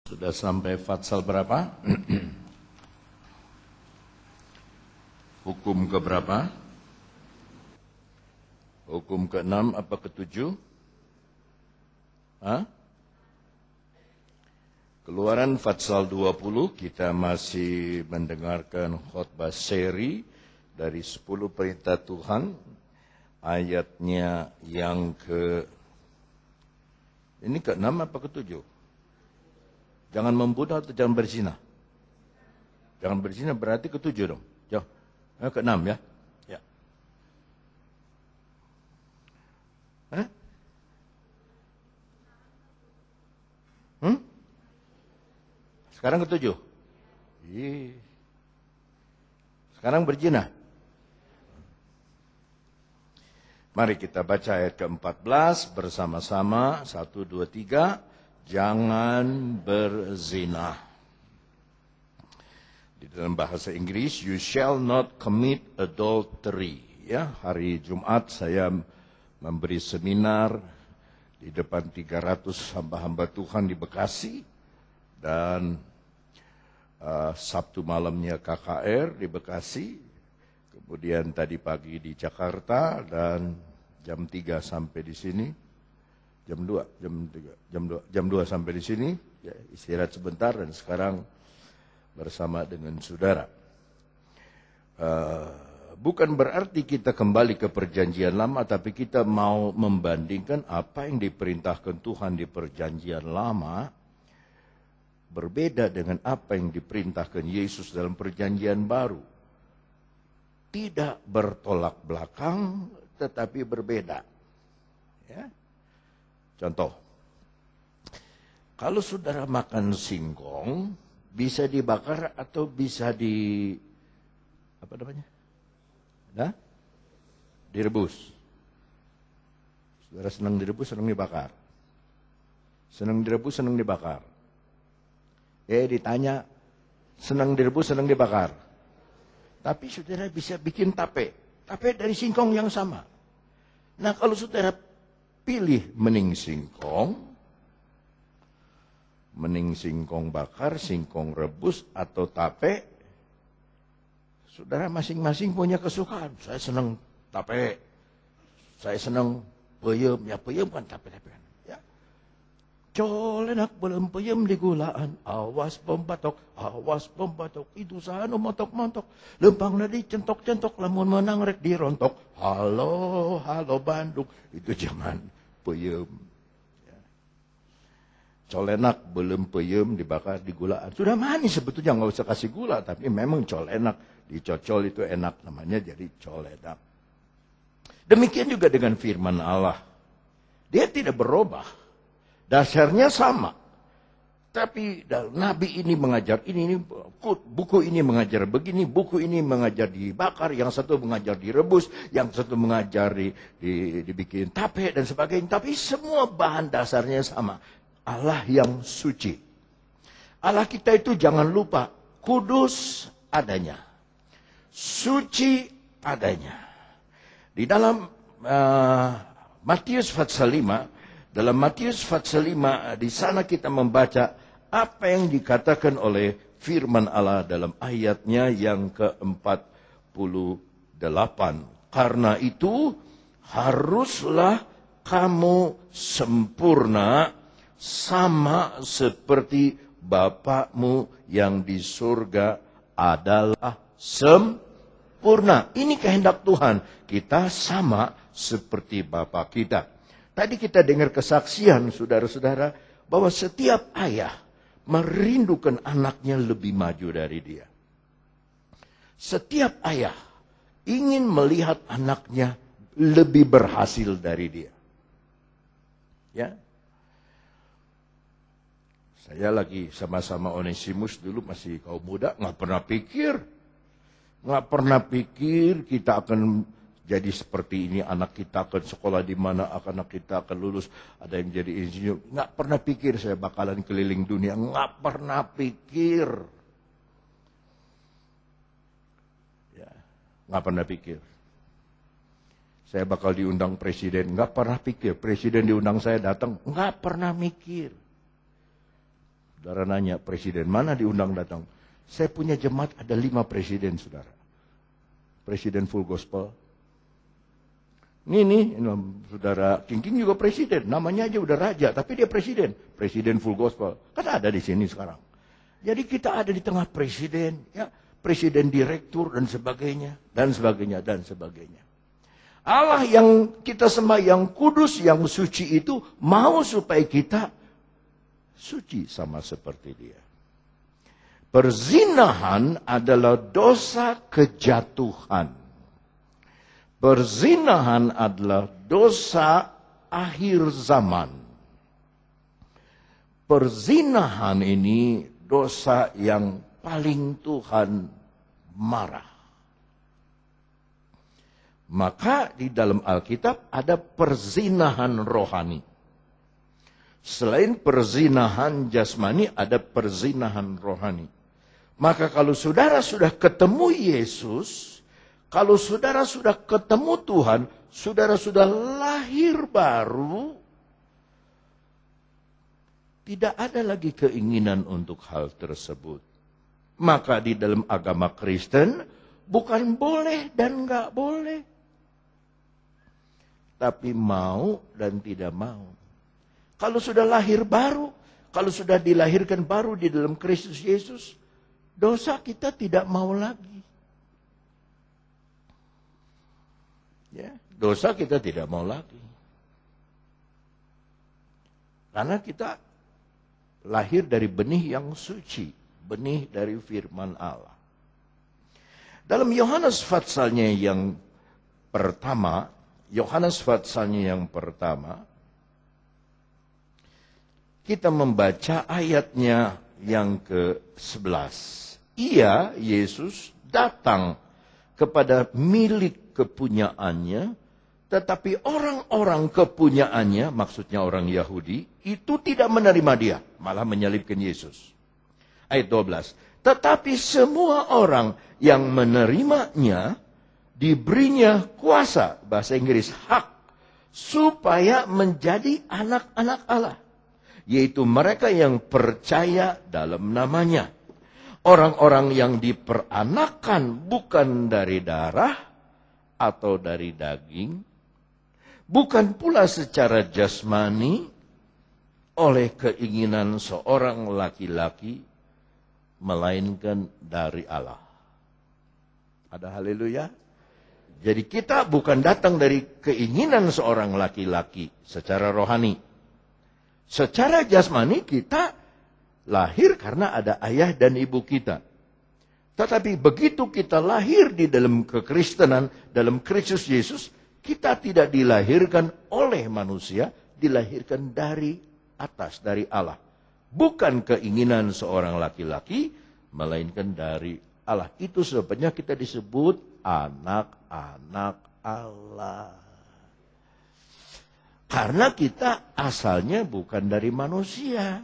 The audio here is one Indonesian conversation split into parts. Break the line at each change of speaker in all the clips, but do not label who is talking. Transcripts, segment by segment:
Sudah sampai Fatsal berapa? Hukum ke berapa? Hukum ke-6 apa ke-7? Hah? Keluaran Fatsal 20, kita masih mendengarkan khotbah seri dari 10 perintah Tuhan. Ayatnya yang ini ke-6 apa ke-7? Jangan membunuh atau jangan berzina? Jangan berzina berarti ke-7 dong. Jauh. Ke-6 ya. Ya. Hah? Sekarang ke-7? Sekarang berzina. Mari kita baca ayat ke-14 bersama-sama. 1, 2, 3. Jangan berzina. Di dalam bahasa Inggris, you shall not commit adultery. Ya, hari Jumat saya memberi seminar di depan 300 hamba-hamba Tuhan di Bekasi. Dan Sabtu malamnya KKR di Bekasi. Kemudian tadi pagi di Jakarta dan jam 3 sampai di sini. Jam 2 sampai di sini, ya, istirahat sebentar dan sekarang bersama dengan saudara. Bukan berarti kita kembali ke perjanjian lama, tapi kita mau membandingkan apa yang diperintahkan Tuhan di perjanjian lama berbeda dengan apa yang diperintahkan Yesus dalam perjanjian baru. Tidak bertolak belakang, tetapi berbeda. Ya. Contoh, kalau saudara makan singkong, bisa dibakar atau bisa direbus. Saudara senang direbus, senang dibakar. Senang direbus, senang dibakar. Ditanya, senang direbus, senang dibakar. Tapi saudara bisa bikin tape dari singkong yang sama. Nah, kalau saudara pilih mending singkong bakar, singkong rebus, atau tape, saudara masing-masing punya kesukaan. Saya senang tape, saya senang peyem. Ya peyem kan tape. Ya. Colenak belum peyem di gulaan, awas pembatok, itu sana montok-montok, lempang nadi centok-centok, lamun menang rek dirontok. Halo Bandung, itu zaman peyem. Ya. Colenak belum peyem dibakar di gulaan. Sudah manis sebetulnya, nggak usah kasih gula, tapi memang colenak dicocol itu enak, namanya jadi colenak. Demikian juga dengan firman Allah. Dia tidak berubah. Dasarnya sama. Tapi nabi ini mengajar ini, buku ini mengajar begini, buku ini mengajar dibakar, yang satu mengajar direbus, yang satu mengajar dibikin tape dan sebagainya. Tapi semua bahan dasarnya sama. Allah yang suci. Allah kita itu jangan lupa, kudus adanya, suci adanya. Di dalam Matius pasal 5, dalam Matius pasal 5, di sana kita membaca apa yang dikatakan oleh firman Allah dalam ayatnya yang ke-48. Karena itu, haruslah kamu sempurna sama seperti Bapakmu yang di surga adalah sempurna. Ini kehendak Tuhan. Kita sama seperti Bapa kita. Tadi kita dengar kesaksian saudara-saudara bahwa setiap ayah merindukan anaknya lebih maju dari dia. Setiap ayah ingin melihat anaknya lebih berhasil dari dia. Ya. Saya lagi sama-sama Onesimus dulu masih kaum muda, nggak pernah pikir kita akan jadi seperti ini, anak kita akan sekolah di mana, anak kita akan lulus, ada yang jadi insinyur. Nggak pernah pikir saya bakalan keliling dunia, nggak pernah pikir. Ya, nggak pernah pikir. Saya bakal diundang presiden, nggak pernah pikir. Presiden diundang saya datang, nggak pernah mikir. Saudara nanya, presiden mana diundang datang? Saya punya jemaat ada 5 presiden, saudara. Presiden full gospel. Ini saudara King juga presiden. Namanya aja udah raja, tapi dia presiden. Presiden full gospel. Kan ada di sini sekarang. Jadi kita ada di tengah presiden, ya, presiden direktur dan sebagainya, dan sebagainya, dan sebagainya. Allah yang kita sembah, yang kudus, yang suci itu mau supaya kita suci sama seperti dia. Perzinahan adalah dosa kejatuhan. Perzinahan adalah dosa akhir zaman. Perzinahan ini dosa yang paling Tuhan marah. Maka di dalam Alkitab ada perzinahan rohani. Selain perzinahan jasmani, ada perzinahan rohani. Maka kalau saudara sudah ketemu Yesus, kalau saudara sudah ketemu Tuhan, saudara sudah lahir baru, tidak ada lagi keinginan untuk hal tersebut. Maka di dalam agama Kristen, bukan boleh dan nggak boleh. Tapi mau dan tidak mau. Kalau sudah lahir baru, kalau sudah dilahirkan baru di dalam Kristus Yesus, dosa kita tidak mau lagi. Ya, dosa kita tidak mau lagi. Karena kita lahir dari benih yang suci, benih dari firman Allah. Dalam Yohanes passalnya yang pertama, kita membaca ayatnya yang ke-11. Ia, Yesus, datang kepada milik kepunyaannya, tetapi orang-orang kepunyaannya, maksudnya orang Yahudi, itu tidak menerima dia, malah menyalibkan Yesus. Ayat 12. Tetapi semua orang yang menerimanya, diberinya kuasa, bahasa Inggris hak, supaya menjadi anak-anak Allah. Yaitu mereka yang percaya dalam namanya. Orang-orang yang diperanakan bukan dari darah, atau dari daging, bukan pula secara jasmani oleh keinginan seorang laki-laki, melainkan dari Allah. Ada haleluya? Jadi kita bukan datang dari keinginan seorang laki-laki secara rohani. Secara jasmani kita lahir karena ada ayah dan ibu kita. Tetapi begitu kita lahir di dalam kekristenan, dalam Kristus Yesus, kita tidak dilahirkan oleh manusia, dilahirkan dari atas, dari Allah. Bukan keinginan seorang laki-laki, melainkan dari Allah. Itu sebabnya kita disebut anak-anak Allah. Karena kita asalnya bukan dari manusia.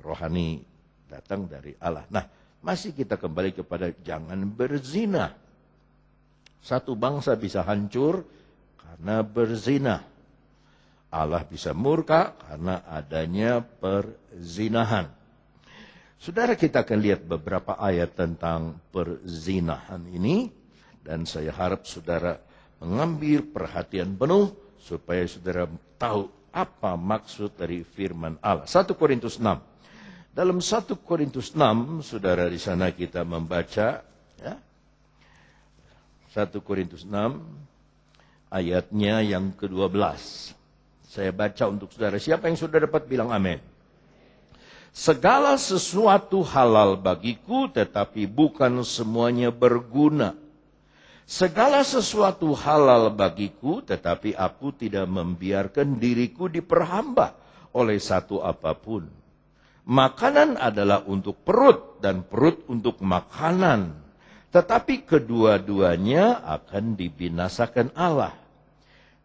Rohani datang dari Allah. Nah, masih kita kembali kepada jangan berzina. Satu bangsa bisa hancur karena berzina. Allah bisa murka karena adanya perzinahan. Saudara, kita akan lihat beberapa ayat tentang perzinahan ini. Dan saya harap saudara mengambil perhatian penuh supaya saudara tahu apa maksud dari firman Allah. 1 Korintus 6. Dalam 1 Korintus 6, saudara, di sana kita membaca, ya, 1 Korintus 6, ayatnya yang ke-12. Saya baca untuk saudara. Siapa yang sudah dapat bilang amin? Segala sesuatu halal bagiku, tetapi bukan semuanya berguna. Segala sesuatu halal bagiku, tetapi aku tidak membiarkan diriku diperhamba oleh satu apapun. Makanan adalah untuk perut dan perut untuk makanan. Tetapi kedua-duanya akan dibinasakan Allah.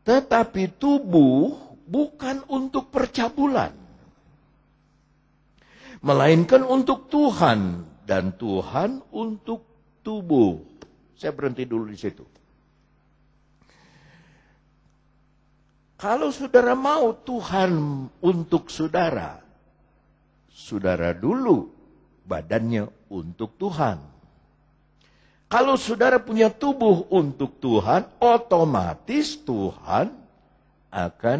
Tetapi tubuh bukan untuk percabulan, melainkan untuk Tuhan, dan Tuhan untuk tubuh. Saya berhenti dulu di situ. Kalau saudara mau Tuhan untuk saudara, saudara dulu badannya untuk Tuhan. Kalau saudara punya tubuh untuk Tuhan, otomatis Tuhan akan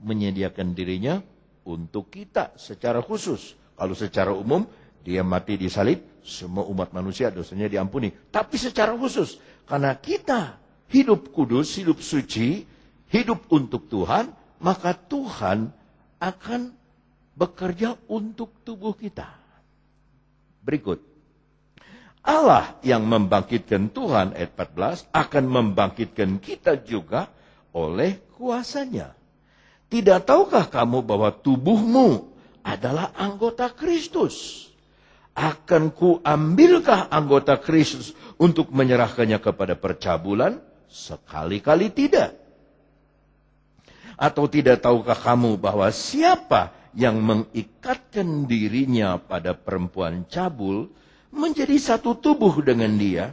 menyediakan dirinya untuk kita secara khusus. Kalau secara umum, dia mati di salib, semua umat manusia dosanya diampuni. Tapi secara khusus, karena kita hidup kudus, hidup suci, hidup untuk Tuhan, maka Tuhan akan bekerja untuk tubuh kita. Berikut. Allah yang membangkitkan Tuhan, ayat 14, akan membangkitkan kita juga oleh kuasanya. Tidak tahukah kamu bahwa tubuhmu adalah anggota Kristus? Akan kuambilkah anggota Kristus untuk menyerahkannya kepada percabulan? Sekali-kali tidak. Atau tidak tahukah kamu bahwa siapa yang mengikatkan dirinya pada perempuan cabul menjadi satu tubuh dengan dia?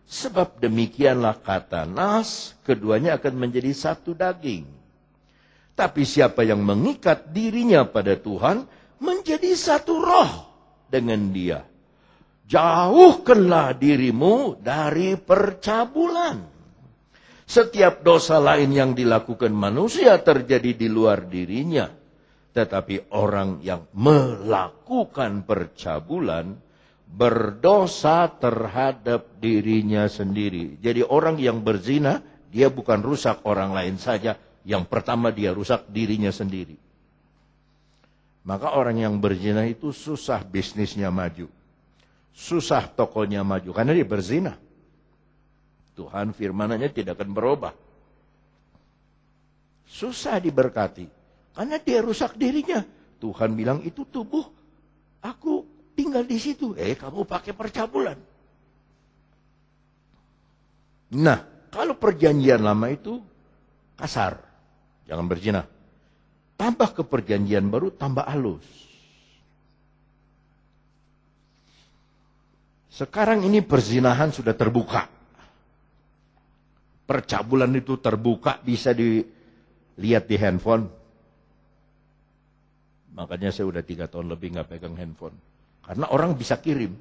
Sebab demikianlah kata Nas, keduanya akan menjadi satu daging. Tapi siapa yang mengikat dirinya pada Tuhan menjadi satu roh dengan dia. Jauhkanlah dirimu dari percabulan. Setiap dosa lain yang dilakukan manusia terjadi di luar dirinya. Tetapi orang yang melakukan percabulan berdosa terhadap dirinya sendiri. Jadi orang yang berzina, dia bukan rusak orang lain saja. Yang pertama dia rusak dirinya sendiri. Maka orang yang berzina itu susah bisnisnya maju. Susah tokonya maju. Karena dia berzina. Tuhan firman-Nya tidak akan berubah. Susah diberkati. Karena dia rusak dirinya. Tuhan bilang itu tubuh. Aku tinggal di situ. Kamu pakai percabulan. Nah, kalau perjanjian lama itu kasar. Jangan berzina. Tambah ke perjanjian baru, tambah halus. Sekarang ini perzinahan sudah terbuka. Percabulan itu terbuka, bisa dilihat di handphone. Makanya saya udah 3 tahun lebih nggak pegang handphone. Karena orang bisa kirim.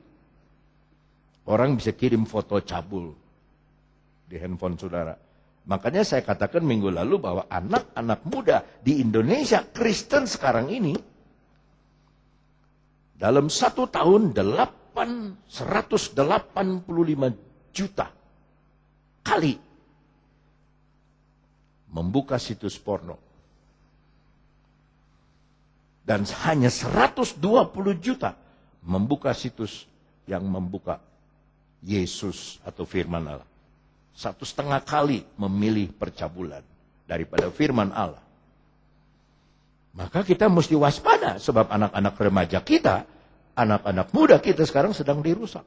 Orang bisa kirim foto cabul di handphone saudara. Makanya saya katakan minggu lalu bahwa anak-anak muda di Indonesia, Kristen sekarang ini, dalam 1 tahun 185 juta kali membuka situs porno. Dan hanya 120 juta membuka situs yang membuka Yesus atau firman Allah. 1,5 kali memilih percabulan daripada firman Allah. Maka kita mesti waspada sebab anak-anak remaja kita, anak-anak muda kita sekarang sedang dirusak.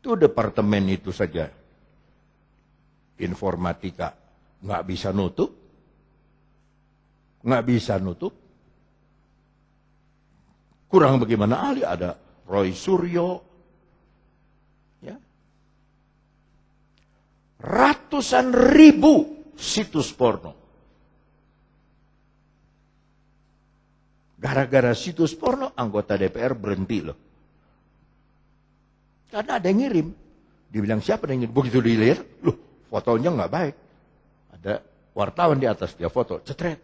Itu departemen itu saja. Informatika nggak bisa nutup. Nggak bisa nutup. Kurang bagaimana ahli, ada Roy Suryo. Ya. Ratusan ribu situs porno. Gara-gara situs porno, anggota DPR berhenti loh. Karena ada yang ngirim. Dibilang siapa yang ngirim? Begitu dilihat, loh fotonya nggak baik. Ada wartawan di atas, dia foto, cetret.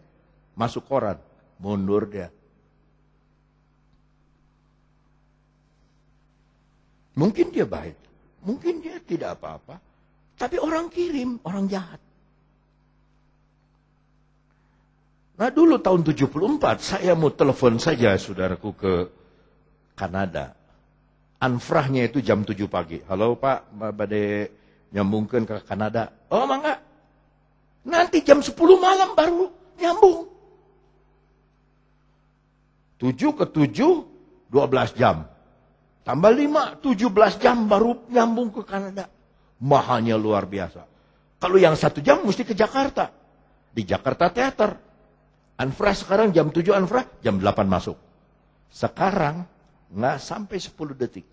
Masuk koran, mundur dia. Mungkin dia baik, mungkin dia tidak apa-apa. Tapi orang kirim, orang jahat. Nah dulu tahun 74, saya mau telepon saja saudaraku ke Kanada. Anfrahnya itu jam 7 pagi. Halo Pak, badai nyambungkan ke Kanada. Oh mangga. Nanti jam 10 malam baru nyambung. 7 ke 7, 12 jam. Tambah 5, 17 jam baru nyambung ke Kanada. Mahalnya luar biasa. Kalau yang 1 jam mesti ke Jakarta. Di Jakarta Teater. Anfrah sekarang jam 7 Anfrah, jam 8 masuk. Sekarang nggak sampai 10 detik.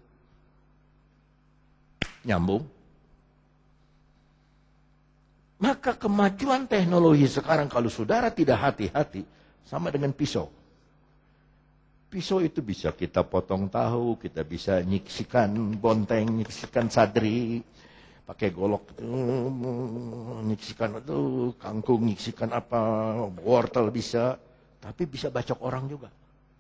Nyambung. Maka kemajuan teknologi sekarang kalau saudara tidak hati-hati, sama dengan pisau. Pisau itu bisa kita potong tahu, kita bisa nyiksikan bonteng, nyiksikan sadri, pakai golok, nyiksikan itu kangkung, nyiksikan apa, wortel bisa, tapi bisa bacok orang juga.